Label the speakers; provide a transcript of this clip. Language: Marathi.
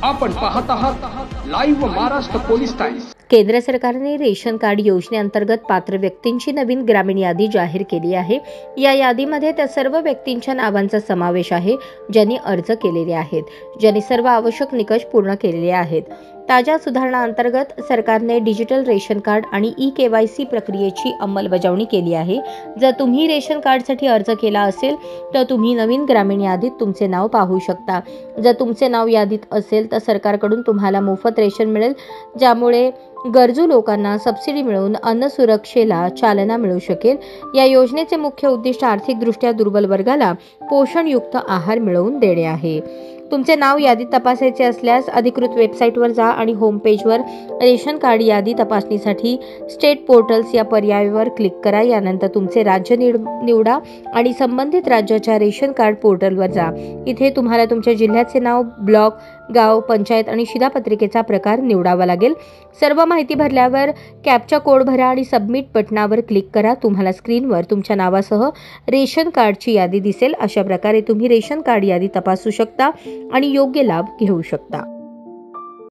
Speaker 1: आपण पाहत आहात लाईव्ह महाराष्ट्र पोलीस टाइम्स।
Speaker 2: केंद्र सरकारने रेशन कार्ड योजनेअंतर्गत पात्र व्यक्तींची नवीन ग्रामीण यादी जाहीर केली आहे। या यादीमध्ये त्या सर्व व्यक्तींच्या नावांचा समावेश आहे ज्यांनी अर्ज केलेले आहेत, ज्यांनी सर्व आवश्यक निकष पूर्ण केलेले आहेत। ताज्या सुधारणा अंतर्गत सरकारने डिजिटल रेशन कार्ड आणि ई-KYC प्रक्रियेची अंमलबजावणी केली आहे। जर तुम्ही रेशन कार्डसाठी अर्ज केला असेल तर तुम्ही नवीन ग्रामीण यादीत तुमचे नाव पाहू शकता। जर तुमचे नाव यादीत असेल तर सरकारकडून तुम्हाला मोफत रेशन मिळेल, ज्यामुळे गरजू लोकांना सबसिडी मिळून अन्न सुरक्षेला चालना मिळू शकेल। या योजनेचे मुख्य उद्दिष्ट आर्थिकदृष्ट्या दुर्बल वर्गाला पोषणयुक्त आहार मिळवून देणे आहे। तुमचे नाव यादीत तपासायचे असल्यास अधिकृत वेबसाईटवर जा आणि होम पेजवर रेशन कार्ड यादी तपासणीसाठी स्टेट पोर्टल्स या पर्यायावर क्लिक करा। यानंतर तुमचे राज्य निवडा आणि संबंधित राज्याच्या रेशन कार्ड पोर्टलवर जा। इथे तुम्हाला तुमच्या जिल्ह्याचे नाव, ब्लॉक, गाव, पंचायत आणि शिधापत्रिकेचा प्रकार निवडावा लागेल। सर्व माहिती भरल्यावर कॅप्चा कोड भरा आणि सबमिट बटनावर क्लिक करा। तुम्हाला स्क्रीनवर तुमच्या नावासह रेशन कार्डची यादी दिसेल। अशा प्रकारे तुम्ही रेशन कार्ड यादी तपासू शकता आणि योग्य लाभ घेऊ शकता।